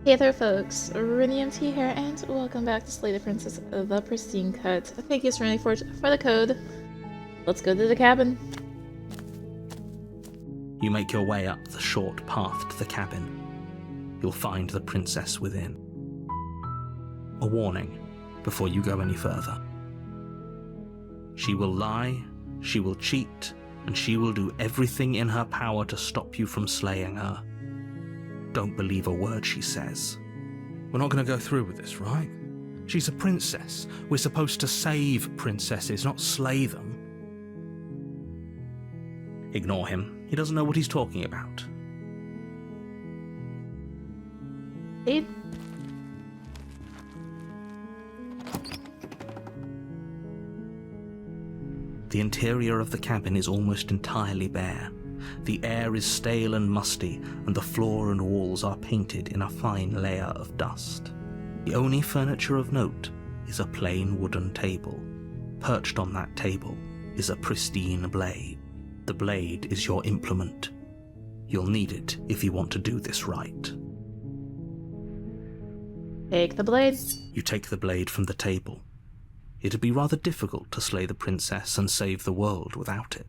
Hey there folks, rinimt here, and welcome back to Slay the Princess of the Pristine Cut. Thank you, Serenity Forge, for the code. Let's go to the cabin. You make your way up the short path to the cabin. You'll find the princess within. A warning before you go any further. She will lie, she will cheat, and she will do everything in her power to stop you from slaying her. Don't believe a word she says. We're not going to go through with this, right? She's a princess. We're supposed to save princesses, not slay them. Ignore him. He doesn't know what he's talking about. Hey. The interior of the cabin is almost entirely bare. The air is stale and musty, and the floor and walls are painted in a fine layer of dust. The only furniture of note is a plain wooden table. Perched on that table is a pristine blade. The blade is your implement. You'll need it if you want to do this right. Take the blade. You take the blade from the table. It'd be rather difficult to slay the princess and save the world without it.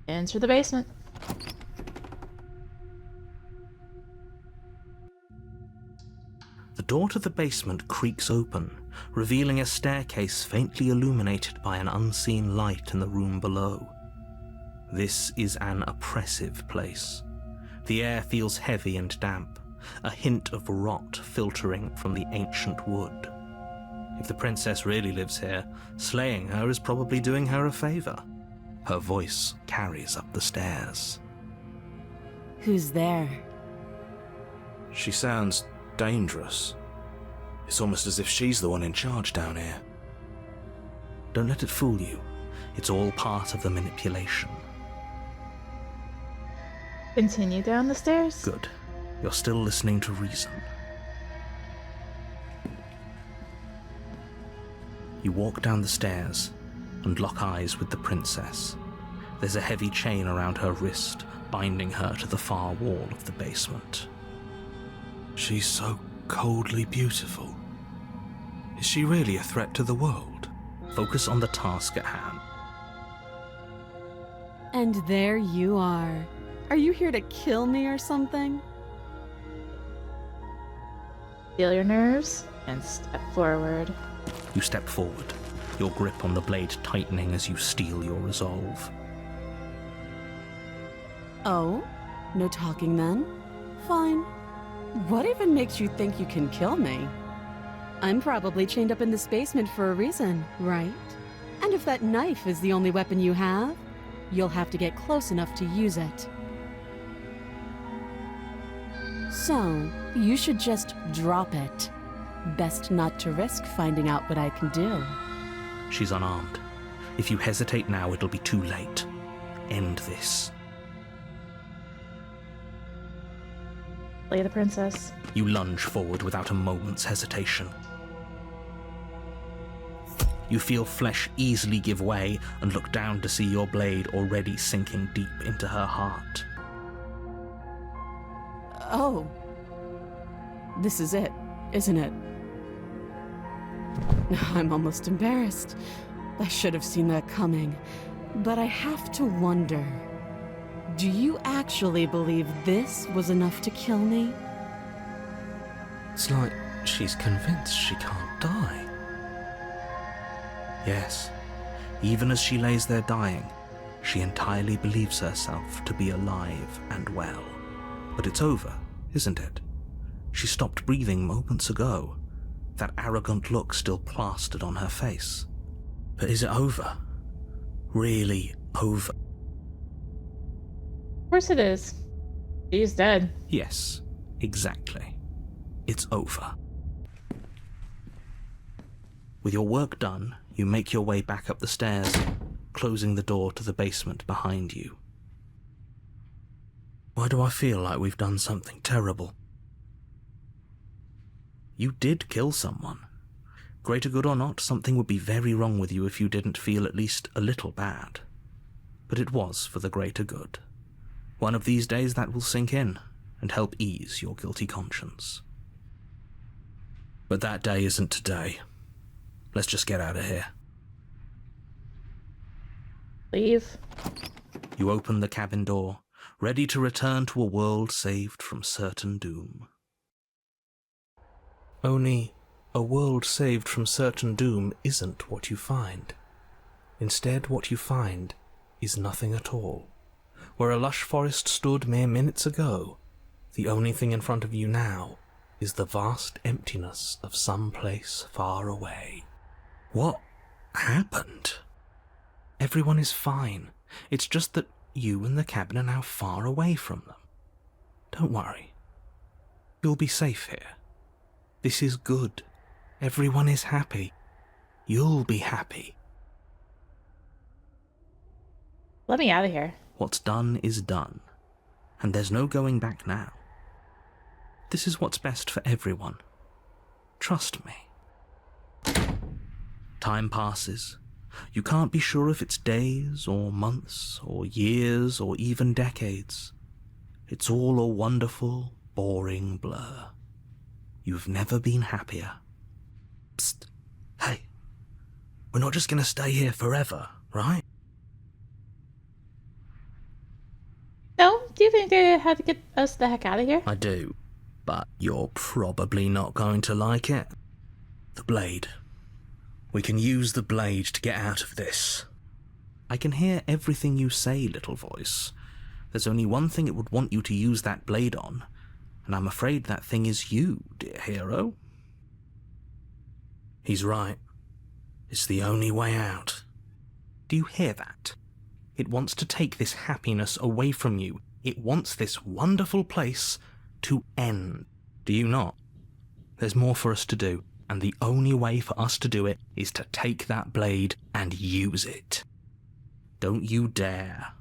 Enter the basement. The door to the basement creaks open, revealing a staircase faintly illuminated by an unseen light in the room below. This is an oppressive place. The air feels heavy and damp, a hint of rot filtering from the ancient wood. If the princess really lives here, slaying her is probably doing her a favor. Her voice carries up the stairs. Who's there? She sounds dangerous. It's almost as if she's the one in charge down here. Don't let it fool you. It's all part of the manipulation. Continue down the stairs. Good. You're still listening to reason. You walk down the stairs and lock eyes with the princess. There's a heavy chain around her wrist, binding her to the far wall of the basement. She's so coldly beautiful. Is she really a threat to the world? Focus on the task at hand. And there you are. Are you here to kill me or something? Feel your nerves and step forward. You step forward, your grip on the blade tightening as you steel your resolve. Oh? No talking then? Fine. What even makes you think you can kill me? I'm probably chained up in this basement for a reason, right? And if that knife is the only weapon you have, you'll have to get close enough to use it. So, you should just drop it. Best not to risk finding out what I can do. She's unarmed. If you hesitate now, it'll be too late. End this. Slay the princess. You lunge forward without a moment's hesitation. You feel flesh easily give way and look down to see your blade already sinking deep into her heart. Oh. This is it, isn't it? I'm almost embarrassed. I should have seen that coming. But I have to wonder, do you actually believe this was enough to kill me? It's like she's convinced she can't die. Yes, even as she lays there dying, she entirely believes herself to be alive and well. But it's over, isn't it? She stopped breathing moments ago, that arrogant look still plastered on her face. But is it over? Really over? Of course it is. She's dead. Yes, exactly. It's over. With your work done, you make your way back up the stairs, closing the door to the basement behind you. Why do I feel like we've done something terrible? You did kill someone. Greater good or not, something would be very wrong with you if you didn't feel at least a little bad. But it was for the greater good. One of these days that will sink in, and help ease your guilty conscience. But that day isn't today. Let's just get out of here. Leave. You open the cabin door, ready to return to a world saved from certain doom. Only, a world saved from certain doom isn't what you find. Instead, what you find is nothing at all. Where a lush forest stood mere minutes ago, the only thing in front of you now is the vast emptiness of some place far away. What happened? Everyone is fine. It's just that you and the cabin are now far away from them. Don't worry. You'll be safe here. This is good. Everyone is happy. You'll be happy. Let me out of here. What's done is done, and there's no going back now. This is what's best for everyone. Trust me. Time passes. You can't be sure if it's days, or months, or years, or even decades. It's all a wonderful, boring blur. You've never been happier. Psst. Hey. We're not just going to stay here forever, right? No? Do you think they had to get us the heck out of here? I do, but you're probably not going to like it. The blade. We can use the blade to get out of this. I can hear everything you say, little voice. There's only one thing it would want you to use that blade on, and I'm afraid that thing is you, dear hero. He's right. It's the only way out. Do you hear that? It wants to take this happiness away from you. It wants this wonderful place to end. Do you not? There's more for us to do, and the only way for us to do it is to take that blade and use it. Don't you dare.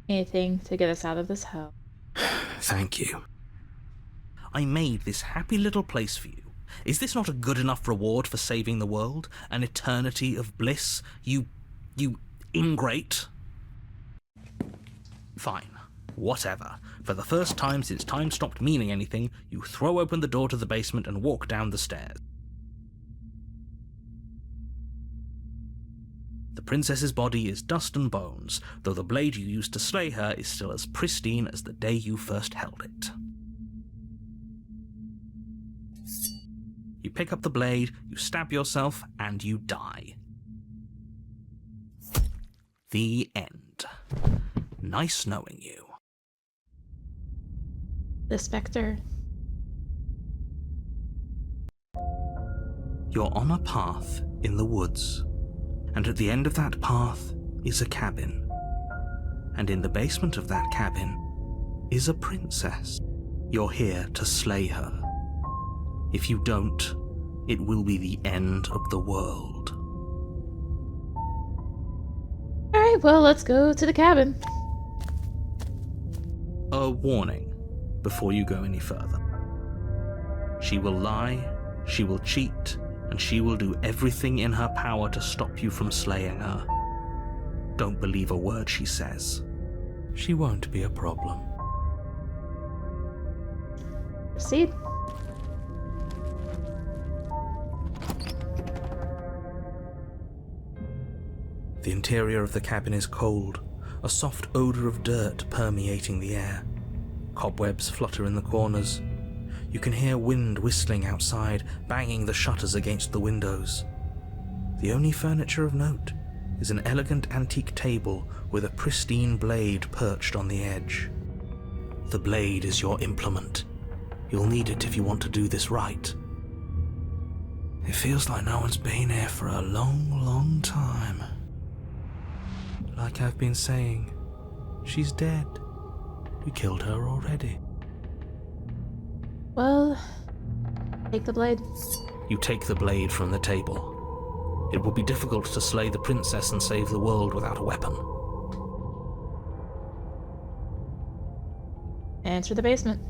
Anything to get us out of this hell. Thank you. I made this happy little place for you. Is this not a good enough reward for saving the world? An eternity of bliss? You ingrate? Fine. Whatever. For the first time since time stopped meaning anything, you throw open the door to the basement and walk down the stairs. The princess's body is dust and bones, though the blade you used to slay her is still as pristine as the day you first held it. You pick up the blade, you stab yourself, and you die. The end. Nice knowing you. The Spectre. You're on a path in the woods, and at the end of that path is a cabin. And in the basement of that cabin is a princess. You're here to slay her. If you don't, it will be the end of the world. Alright, well, let's go to the cabin. A warning before you go any further. She will lie, she will cheat, and she will do everything in her power to stop you from slaying her. Don't believe a word she says. She won't be a problem. Proceed. The interior of the cabin is cold, a soft odour of dirt permeating the air. Cobwebs flutter in the corners. You can hear wind whistling outside, banging the shutters against the windows. The only furniture of note is an elegant antique table with a pristine blade perched on the edge. The blade is your implement. You'll need it if you want to do this right. It feels like no one's been here for a long, long time. Like I've been saying, she's dead. We killed her already. Well, take the blade. You take the blade from the table. It would be difficult to slay the princess and save the world without a weapon. Enter the basement.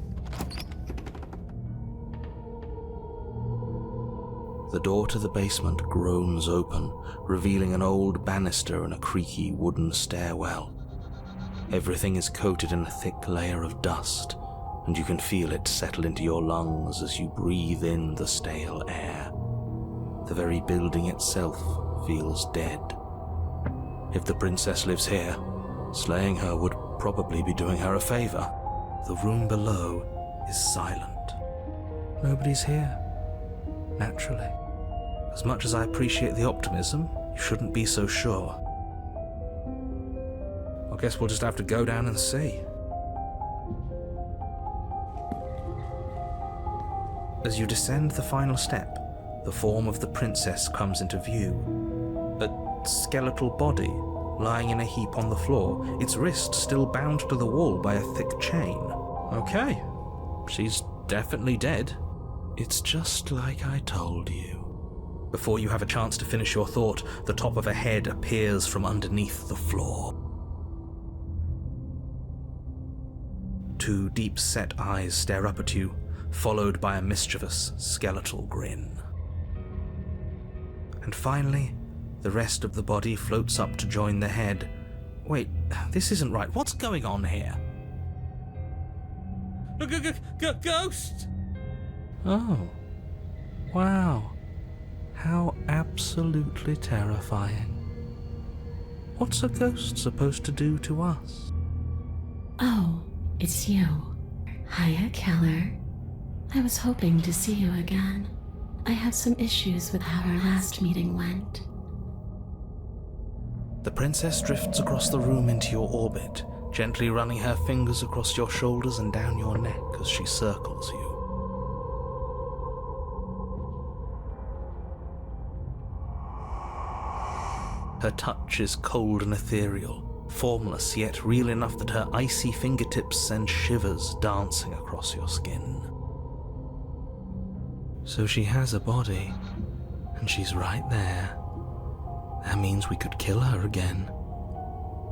The door to the basement groans open, revealing an old banister and a creaky wooden stairwell. Everything is coated in a thick layer of dust, and you can feel it settle into your lungs as you breathe in the stale air. The very building itself feels dead. If the princess lives here, slaying her would probably be doing her a favor. The room below is silent. Nobody's here. Naturally. As much as I appreciate the optimism, you shouldn't be so sure. I guess we'll just have to go down and see. As you descend the final step, the form of the princess comes into view. A skeletal body lying in a heap on the floor, its wrist still bound to the wall by a thick chain. Okay, she's definitely dead. It's just like I told you. Before you have a chance to finish your thought, the top of a head appears from underneath the floor. Two deep-set eyes stare up at you, followed by a mischievous, skeletal grin. And finally, the rest of the body floats up to join the head. Wait, this isn't right. What's going on here? Ghost! Oh, wow. How absolutely terrifying. What's a ghost supposed to do to us? Oh, it's you. Hiya, Keller. I was hoping to see you again. I have some issues with how our last meeting went. The princess drifts across the room into your orbit, gently running her fingers across your shoulders and down your neck as she circles you. Her touch is cold and ethereal, formless yet real enough that her icy fingertips send shivers dancing across your skin. So she has a body, and she's right there. That means we could kill her again,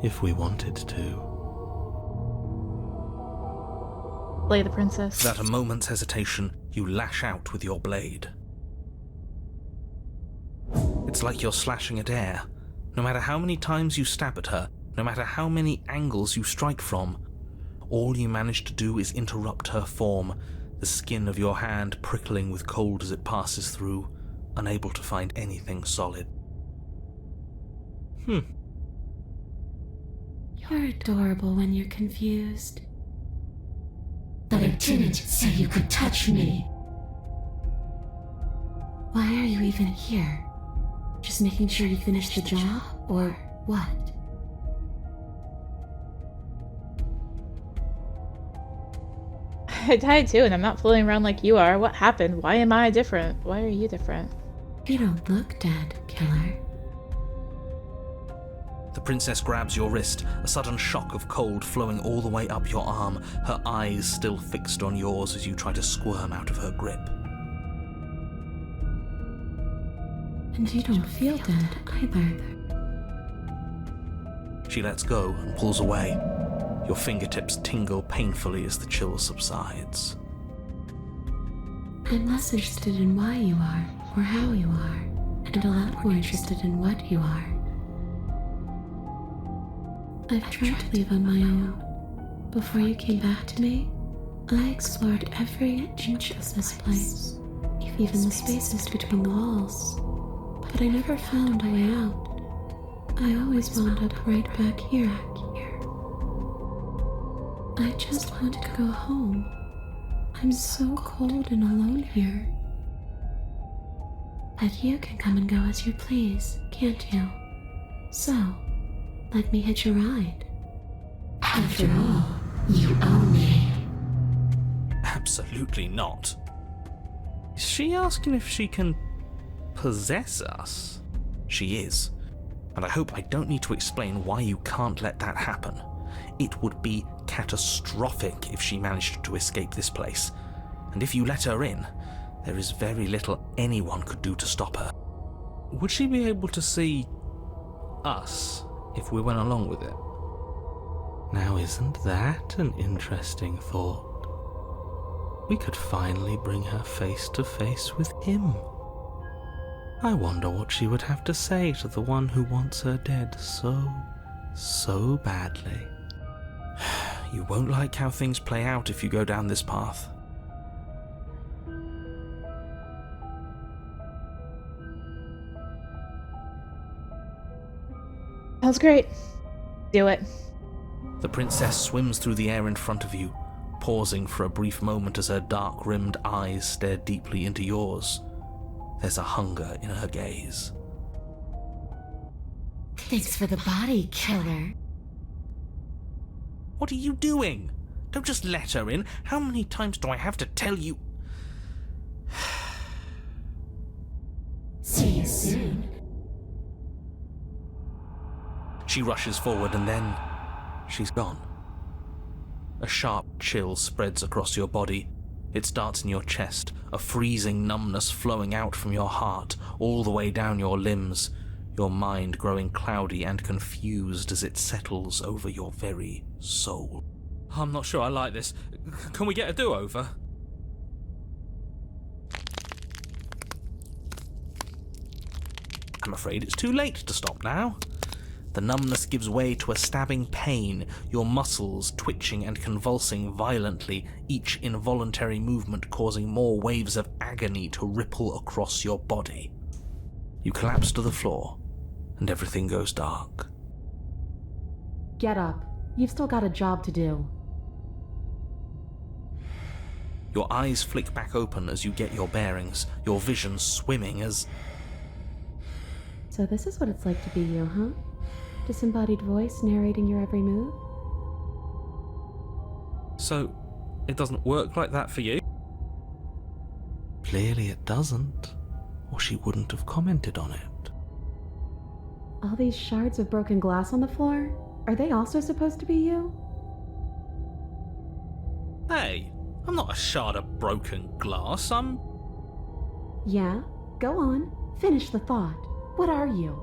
if we wanted to. Slay the princess. Without a moment's hesitation, you lash out with your blade. It's like you're slashing at air. No matter how many times you stab at her, no matter how many angles you strike from, all you manage to do is interrupt her form, the skin of your hand prickling with cold as it passes through, unable to find anything solid. You're adorable when you're confused. But I didn't say you could touch me. Why are you even here? Just making sure you finish the job, or what? I died too, and I'm not floating around like you are. What happened? Why am I different? Why are you different? You don't look dead, Killer. The princess grabs your wrist, a sudden shock of cold flowing all the way up your arm, her eyes still fixed on yours as you try to squirm out of her grip. And you don't feel dead either. She lets go and pulls away. Your fingertips tingle painfully as the chill subsides. I'm less interested in why you are, or how you are, and a lot more interested in what you are. I've tried to leave on my own. Before you came back to me, I explored every inch of this place, even the spaces between the walls. But I never found a way out. I always wound up right back here. I just want to go home. I'm so cold and alone here. But you can come and go as you please, can't you? So, let me hitch a ride. After all, you own me. Absolutely not. Is she asking if she can possess us? She is. And I hope I don't need to explain why you can't let that happen. It would be catastrophic if she managed to escape this place. And if you let her in, there is very little anyone could do to stop her. Would she be able to see us if we went along with it? Now, isn't that an interesting thought? We could finally bring her face to face with him. I wonder what she would have to say to the one who wants her dead so badly. You won't like how things play out if you go down this path. Sounds great. Do it. The princess swims through the air in front of you, pausing for a brief moment as her dark-rimmed eyes stare deeply into yours. There's a hunger in her gaze. Thanks for the body, killer. What are you doing? Don't just let her in. How many times do I have to tell you? See you soon. She rushes forward and then she's gone. A sharp chill spreads across your body. It starts in your chest, a freezing numbness flowing out from your heart, all the way down your limbs, your mind growing cloudy and confused as it settles over your very soul. I'm not sure I like this. Can we get a do-over? I'm afraid it's too late to stop now. The numbness gives way to a stabbing pain, your muscles twitching and convulsing violently, each involuntary movement causing more waves of agony to ripple across your body. You collapse to the floor, and everything goes dark. Get up. You've still got a job to do. Your eyes flick back open as you get your bearings, your vision swimming as... So this is what it's like to be you, huh? Disembodied voice narrating your every move? So, it doesn't work like that for you? Clearly it doesn't, or she wouldn't have commented on it. All these shards of broken glass on the floor? Are they also supposed to be you? Hey, I'm not a shard of broken glass, I'm... Yeah? Go on. Finish the thought. What are you?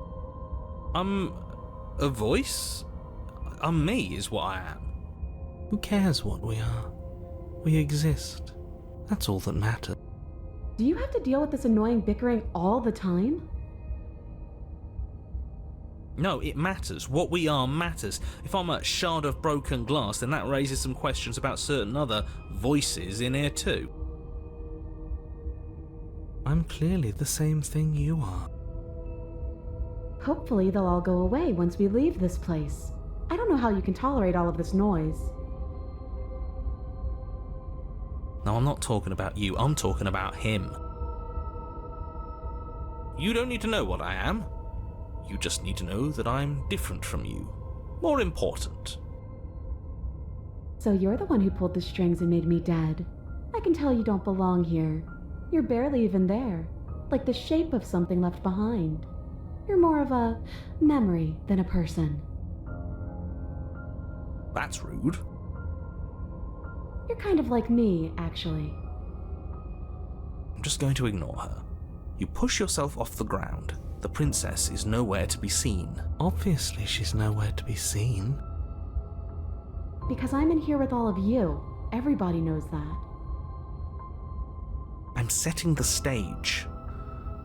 I'm a voice? I'm me, is what I am. Who cares what we are? We exist. That's all that matters. Do you have to deal with this annoying bickering all the time? No, it matters. What we are matters. If I'm a shard of broken glass, then that raises some questions about certain other voices in here too. I'm clearly the same thing you are. Hopefully they'll all go away once we leave this place. I don't know how you can tolerate all of this noise. No, I'm not talking about you. I'm talking about him. You don't need to know what I am. You just need to know that I'm different from you. More important. So you're the one who pulled the strings and made me dead. I can tell you don't belong here. You're barely even there. Like the shape of something left behind. You're more of a memory than a person. That's rude. You're kind of like me, actually. I'm just going to ignore her. You push yourself off the ground. The princess is nowhere to be seen. Obviously, she's nowhere to be seen. Because I'm in here with all of you. Everybody knows that. I'm setting the stage.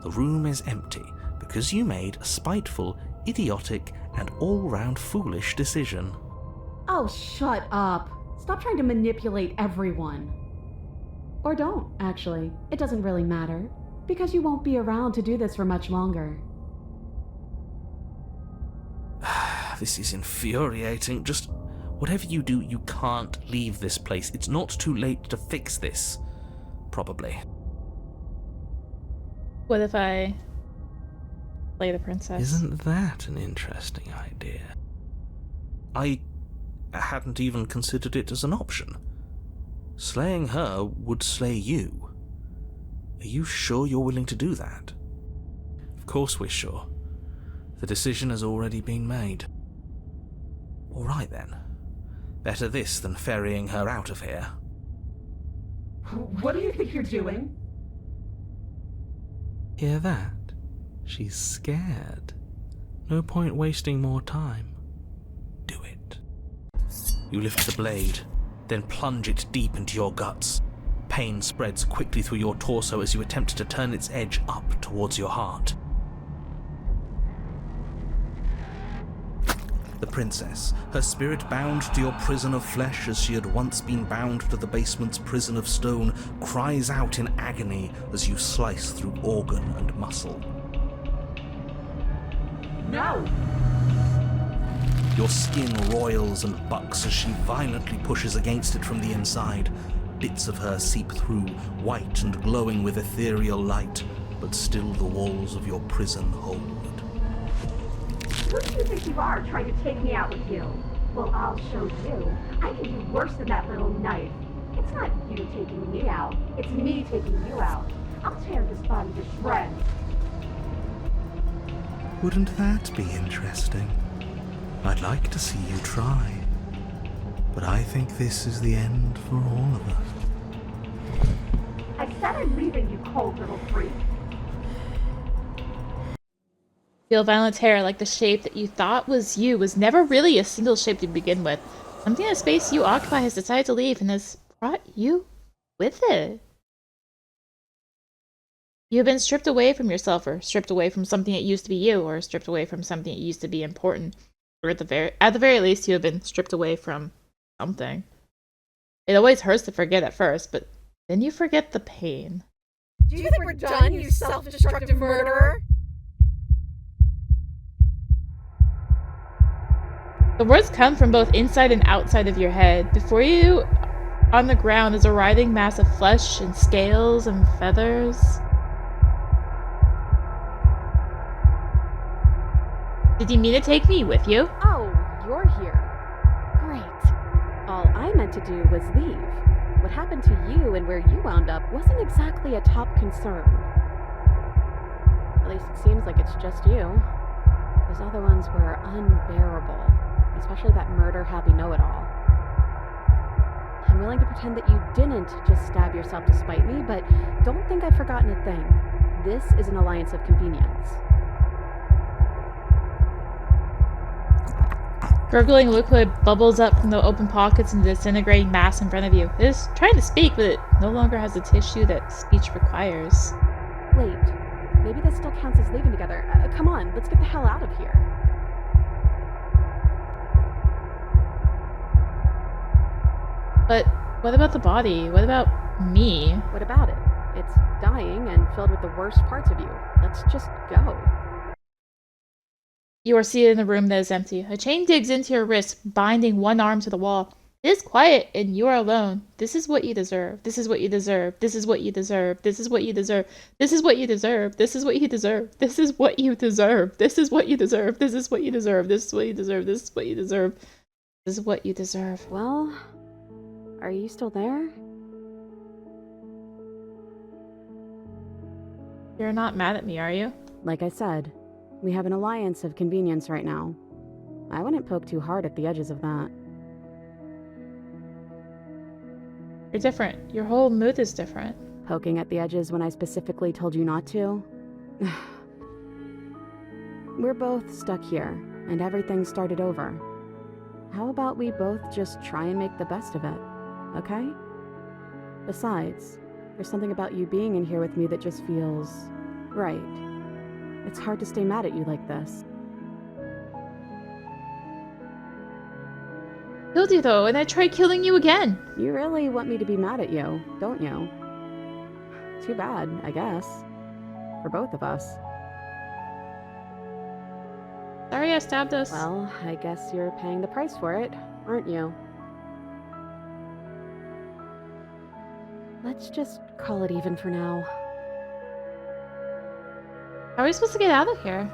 The room is empty because you made a spiteful, idiotic, and all-round foolish decision. Oh, shut up. Stop trying to manipulate everyone. Or don't, actually. It doesn't really matter. Because you won't be around to do this for much longer. This is infuriating. Just whatever you do, you can't leave this place. It's not too late to fix this. Probably. What if I play the princess? Isn't that an interesting idea? I hadn't even considered it as an option. Slaying her would slay you. Are you sure you're willing to do that? Of course we're sure. The decision has already been made. All right then. Better this than ferrying her out of here. What do you think you're doing? Hear that? She's scared. No point wasting more time. Do it. You lift the blade, then plunge it deep into your guts. Pain spreads quickly through your torso as you attempt to turn its edge up towards your heart. The princess, her spirit bound to your prison of flesh as she had once been bound to the basement's prison of stone, cries out in agony as you slice through organ and muscle. No! Your skin roils and bucks as she violently pushes against it from the inside. Bits of her seep through, white and glowing with ethereal light, but still the walls of your prison hold. Who do you think you are, trying to take me out with you? Well, I'll show you. I can do worse than that little knife. It's not you taking me out. It's me taking you out. I'll tear this body to shreds. Wouldn't that be interesting? I'd like to see you try. But I think this is the end for all of us. I said I'm leaving, you cold little freak. Feel violent terror like the shape that you thought was you was never really a single shape to begin with. Something in the space you occupy has decided to leave and has brought you with it. You have been stripped away from yourself, or stripped away from something that used to be you, or stripped away from something that used to be important. Or at the very least, you have been stripped away from something. It always hurts to forget at first, but then you forget the pain. Do you think we're done, you self-destructive murderer? The words come from both inside and outside of your head. Before you, on the ground, is a writhing mass of flesh and scales and feathers. Did you mean to take me with you? Oh, you're here. Great. All I meant to do was leave. What happened to you and where you wound up wasn't exactly a top concern. At least it seems like it's just you. Those other ones were unbearable. Especially that murder-happy know-it-all. I'm willing to pretend that you didn't just stab yourself to spite me, but don't think I've forgotten a thing. This is an alliance of convenience. Gurgling liquid bubbles up from the open pockets in the disintegrating mass in front of you. It is trying to speak, but it no longer has the tissue that speech requires. Wait, maybe that still counts as leaving together. Come on, let's get the hell out of here. But what about the body? What about me? What about it? It's dying and filled with the worst parts of you. Let's just go. You are seated in a room that is empty. A chain digs into your wrist, binding one arm to the wall. It is quiet, and you are alone. This is what you deserve. This is what you deserve. This is what you deserve. This is what you deserve. This is what you deserve. This is what you deserve. This is what you deserve. This is what you deserve. This is what you deserve. This is what you deserve. This is what you deserve. This is what you deserve. Well, are you still there? You're not mad at me, are you? Like I said, we have an alliance of convenience right now. I wouldn't poke too hard at the edges of that. You're different. Your whole mood is different. Poking at the edges when I specifically told you not to? We're both stuck here, and everything started over. How about we both just try and make the best of it, okay? Besides, there's something about you being in here with me that just feels right. It's hard to stay mad at you like this. Killed you though, and I tried killing you again. You really want me to be mad at you, don't you? Too bad, I guess. For both of us. Sorry I stabbed us. Well, I guess you're paying the price for it, aren't you? Let's just call it even for now. How are we supposed to get out of here?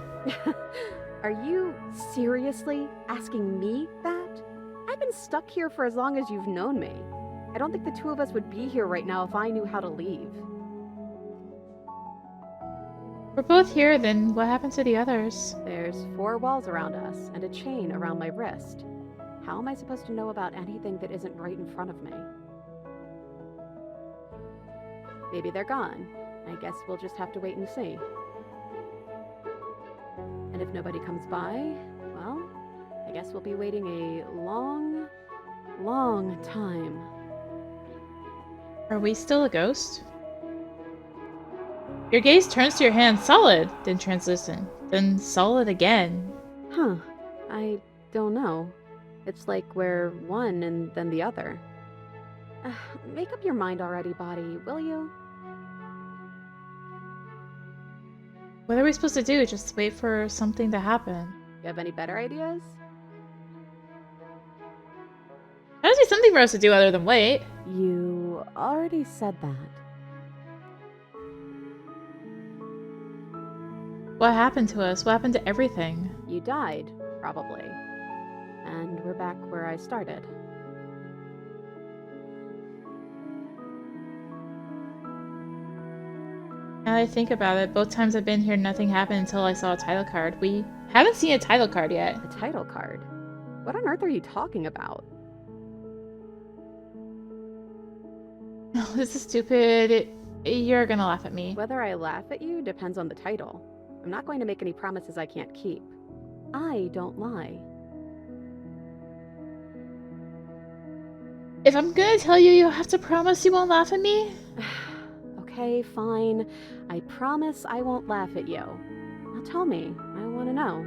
Are you seriously asking me that? I've been stuck here for as long as you've known me. I don't think the two of us would be here right now if I knew how to leave. We're both here, then what happened to the others? There's 4 walls around us and a chain around my wrist. How am I supposed to know about anything that isn't right in front of me? Maybe they're gone. I guess we'll just have to wait and see. And if nobody comes by, well, I guess we'll be waiting a long, long time. Are we still a ghost? Your gaze turns to your hand, solid, then translucent, then solid again. Huh. I don't know. It's like we're one and then the other. Make up your mind already, body, will you? What are we supposed to do? Just wait for something to happen? You have any better ideas? There's be something for us to do other than wait. You already said that. What happened to us? What happened to everything? You died, probably. And we're back where I started. Now that I think about it, both times I've been here, nothing happened until I saw a title card. We haven't seen a title card yet. A title card? What on earth are you talking about? Oh, this is stupid. You're gonna laugh at me. Whether I laugh at you depends on the title. I'm not going to make any promises I can't keep. I don't lie. If I'm gonna tell you, you'll have to promise you won't laugh at me? Okay, fine. I promise I won't laugh at you. Now tell me. I want to know.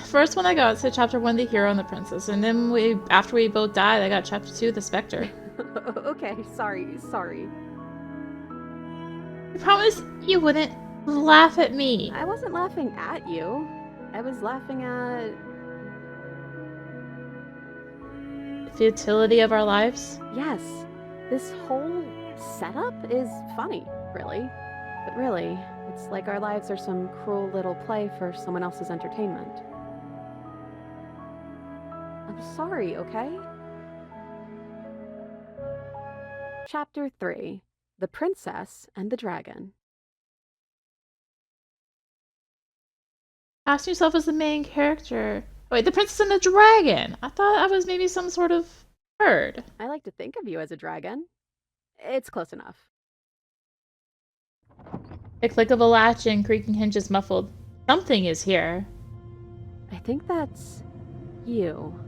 First one I got said chapter 1, the hero and the princess, and then after we both died, I got chapter 2, the Spectre. Okay, sorry. I promised you wouldn't laugh at me. I wasn't laughing at you. I was laughing at... The futility of our lives? Yes, this whole setup is funny, really. But really, it's like our lives are some cruel little play for someone else's entertainment. I'm sorry, okay? Chapter 3. The Princess and the Dragon. Cast yourself as the main character. Wait, the princess and the dragon! I thought I was maybe some sort of bird. I like to think of you as a dragon. It's close enough. The click of a latch and creaking hinges muffled. Something is here. I think that's... you.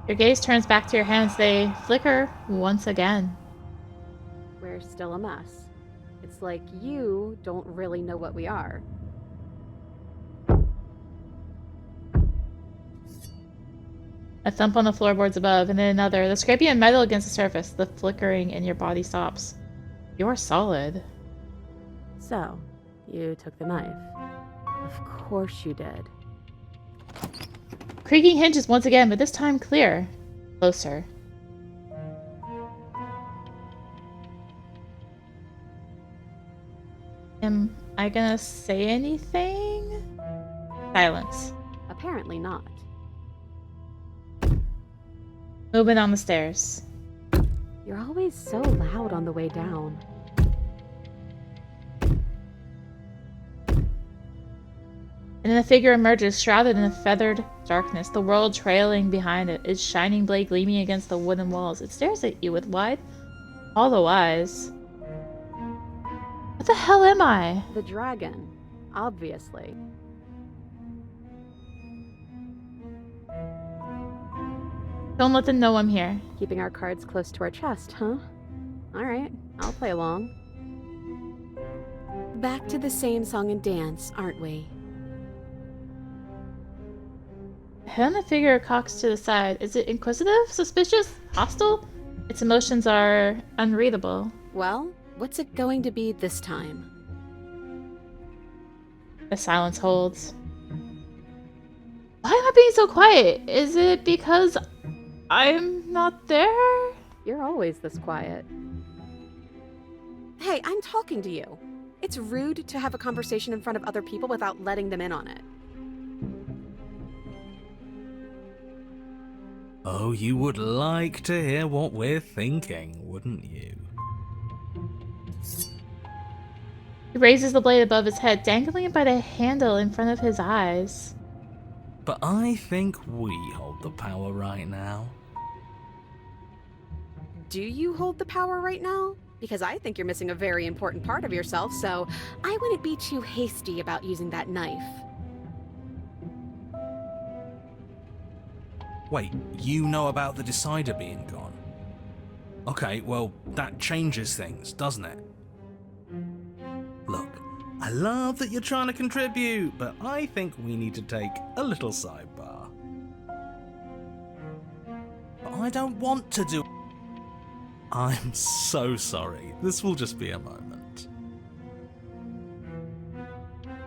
Your gaze turns back to your hands. They flicker once again. We're still a mess. It's like you don't really know what we are. A thump on the floorboards above, and then another. The scraping of metal against the surface. The flickering in your body stops. You're solid. So, you took the knife. Of course you did. Creaking hinges once again, but this time clear. Closer. Am I gonna say anything? Silence. Apparently not. Movement on the stairs. You're always so loud on the way down. And then a figure emerges, shrouded in a feathered darkness, the world trailing behind it, its shining blade gleaming against the wooden walls. It stares at you with wide, hollow eyes. What the hell am I? The dragon, obviously. Don't let them know I'm here. Keeping our cards close to our chest, huh? Alright, I'll play along. Back to the same song and dance, aren't we? Head on the figure cocks to the side. Is it inquisitive? Suspicious? Hostile? Its emotions are unreadable. Well, what's it going to be this time? The silence holds. Why am I being so quiet? Is it because I'm not there? You're always this quiet. Hey, I'm talking to you. It's rude to have a conversation in front of other people without letting them in on it. Oh, you would like to hear what we're thinking, wouldn't you? He raises the blade above his head, dangling it by the handle in front of his eyes. But I think we hold the power right now. Do you hold the power right now? Because I think you're missing a very important part of yourself, so I wouldn't be too hasty about using that knife. Wait, you know about the Decider being gone? Okay, well, that changes things, doesn't it? Look, I love that you're trying to contribute, but I think we need to take a little sidebar. But I don't want to do... I'm so sorry. This will just be a moment.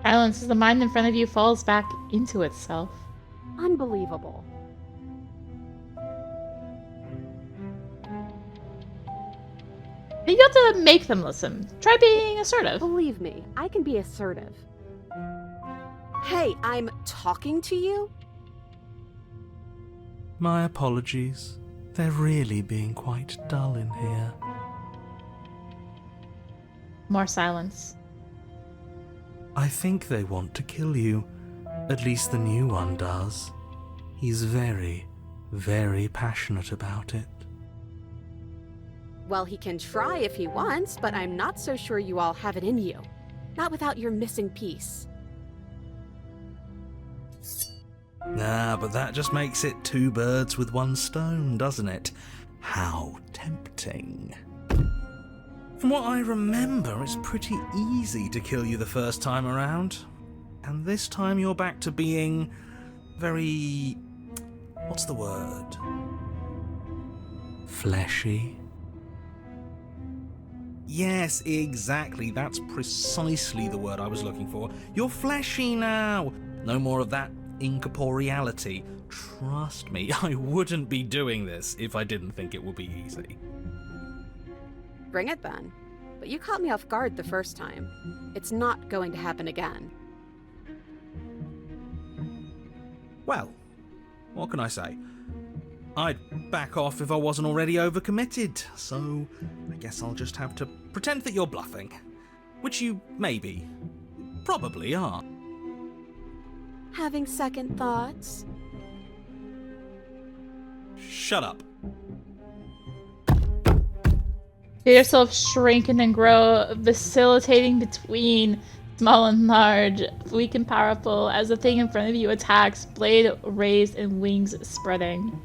Silence as the mind in front of you falls back into itself. Unbelievable. You got to make them listen. Try being assertive. Believe me, I can be assertive. Hey, I'm talking to you? My apologies. They're really being quite dull in here. More silence. I think they want to kill you. At least the new one does. He's very, very passionate about it. Well, he can try if he wants, but I'm not so sure you all have it in you. Not without your missing piece. Nah, but that just makes it two birds with one stone, doesn't it? How tempting. From what I remember, it's pretty easy to kill you the first time around. And this time you're back to being very... what's the word? Fleshy? Yes, exactly. That's precisely the word I was looking for. You're fleshy now. No more of that incorporeality. Trust me, I wouldn't be doing this if I didn't think it would be easy. Bring it then. But you caught me off guard the first time. It's not going to happen again. Well, what can I say? I'd back off if I wasn't already overcommitted, so I guess I'll just have to pretend that you're bluffing. Which you maybe, probably are. Having second thoughts? Shut up. Feel yourself shrink and then grow, vacillating between small and large, weak and powerful, as the thing in front of you attacks, blade raised and wings spreading.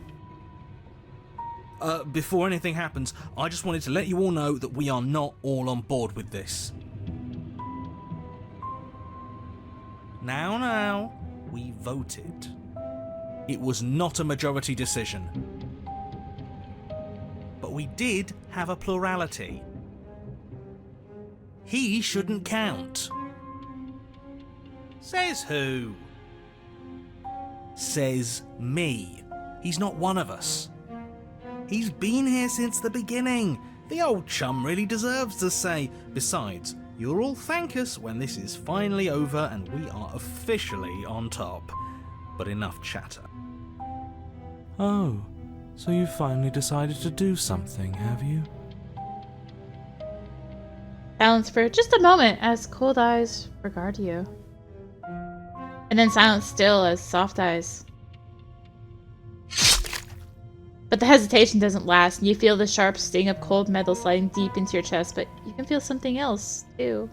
Before anything happens, I just wanted to let you all know that we are not all on board with this. Now, we voted. It was not a majority decision. But we did have a plurality. He shouldn't count. Says who? Says me. He's not one of us. He's been here since the beginning. The old chum really deserves a say. Besides, you'll all thank us when this is finally over and we are officially on top. But enough chatter. Oh, so you finally decided to do something, have you? Silence for just a moment as cold eyes regard you. And then silence still as soft eyes. But the hesitation doesn't last, and you feel the sharp sting of cold metal sliding deep into your chest, but you can feel something else, too.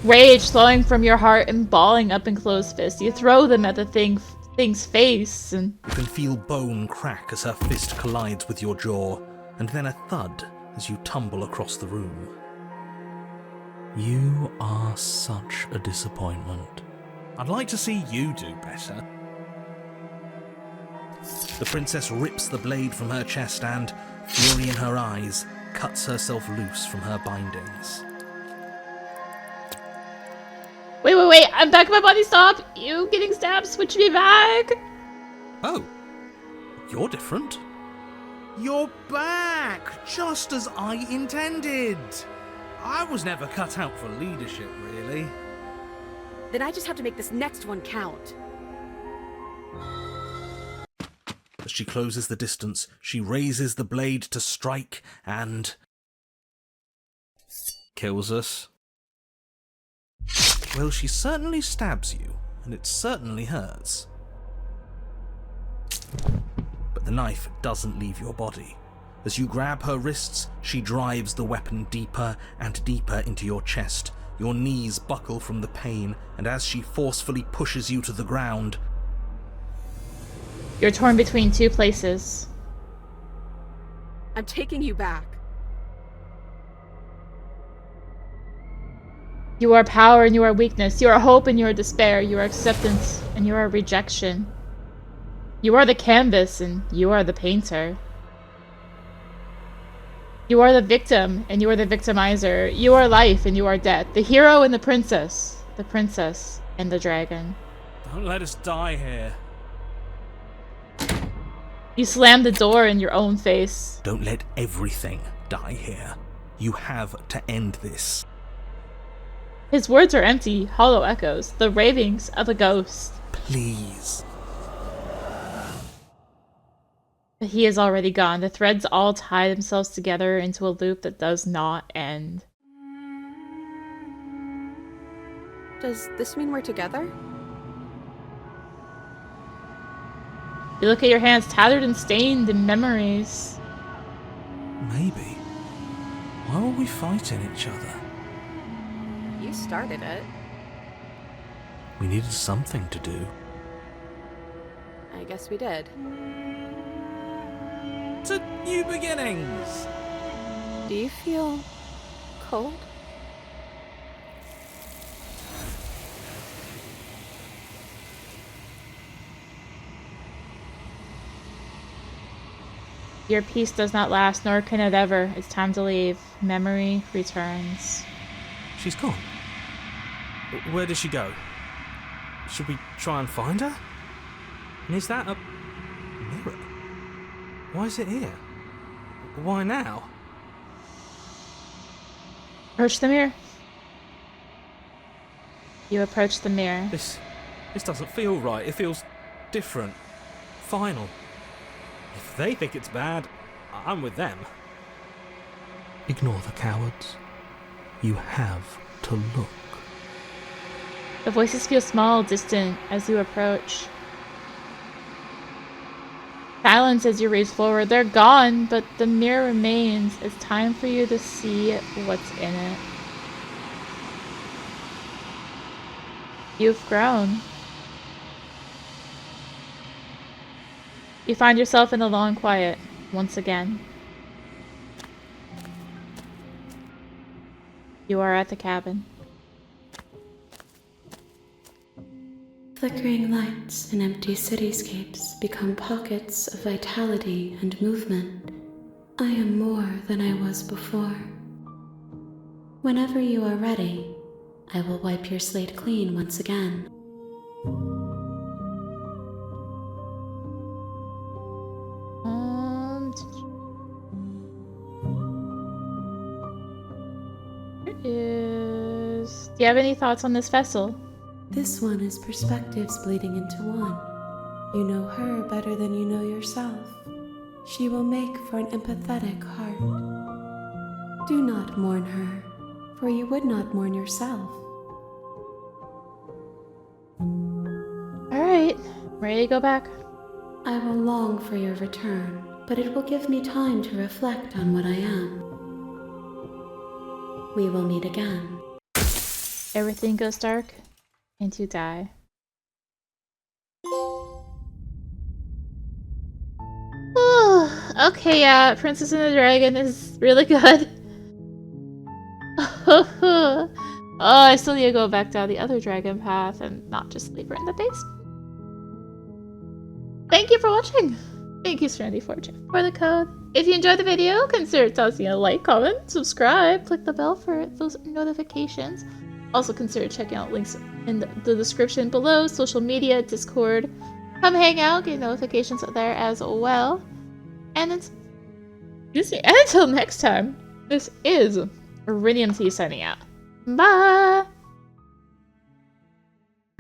Rage flowing from your heart and balling up in closed fists. You throw them at the thing's face, and... You can feel bone crack as her fist collides with your jaw, and then a thud as you tumble across the room. You are such a disappointment. I'd like to see you do better. The princess rips the blade from her chest and, fury in her eyes, cuts herself loose from her bindings. Wait, I'm back in my body, stop! You getting stabbed, switch me back! Oh, you're different. You're back, just as I intended. I was never cut out for leadership, really. Then I just have to make this next one count. As she closes the distance, she raises the blade to strike and... kills us. Well, she certainly stabs you, and it certainly hurts. But the knife doesn't leave your body. As you grab her wrists, she drives the weapon deeper and deeper into your chest. Your knees buckle from the pain, and as she forcefully pushes you to the ground... You're torn between two places. I'm taking you back. You are power and you are weakness. You are hope and you are despair. You are acceptance and you are rejection. You are the canvas and you are the painter. You are the victim and you are the victimizer. You are life and you are death. The hero and the princess. The princess and the dragon. Don't let us die here. You slam the door in your own face. Don't let everything die here. You have to end this. His words are empty, hollow echoes, the ravings of a ghost. Please. But he is already gone. The threads all tie themselves together into a loop that does not end. Does this mean we're together? You look at your hands, tattered and stained in memories. Maybe. Why were we fighting each other? You started it. We needed something to do. I guess we did. To new beginnings! Do you feel cold? Your peace does not last, nor can it ever. It's time to leave. Memory returns. She's gone. Where did she go? Should we try and find her? And is that a mirror? Why is it here? Why now? Approach the mirror. You approach the mirror. This doesn't feel right. It feels different. Final. If they think it's bad, I'm with them. Ignore the cowards. You have to look. The voices feel small, distant as you approach. Silence as you reach forward. They're gone, but the mirror remains. It's time for you to see what's in it. You've grown. You find yourself in the long quiet once again. You are at the cabin. Flickering lights and empty cityscapes become pockets of vitality and movement. I am more than I was before. Whenever you are ready, I will wipe your slate clean once again. Do you have any thoughts on this vessel? This one is perspectives bleeding into one. You know her better than you know yourself. She will make for an empathetic heart. Do not mourn her, for you would not mourn yourself. Alright, ready to go back? I will long for your return, but it will give me time to reflect on what I am. We will meet again. Everything goes dark, and you die. Okay, yeah, Princess and the Dragon is really good. Oh, I still need to go back down the other dragon path and not just leave her in the base. Thank you for watching. Thank you, Strandy4J, for the code. If you enjoyed the video, consider tossing a like, comment, subscribe, click the bell for those notifications. Also consider checking out links in the description below, social media, Discord. Come hang out, get notifications there as well. And until next time, this is rinimt signing out. Bye!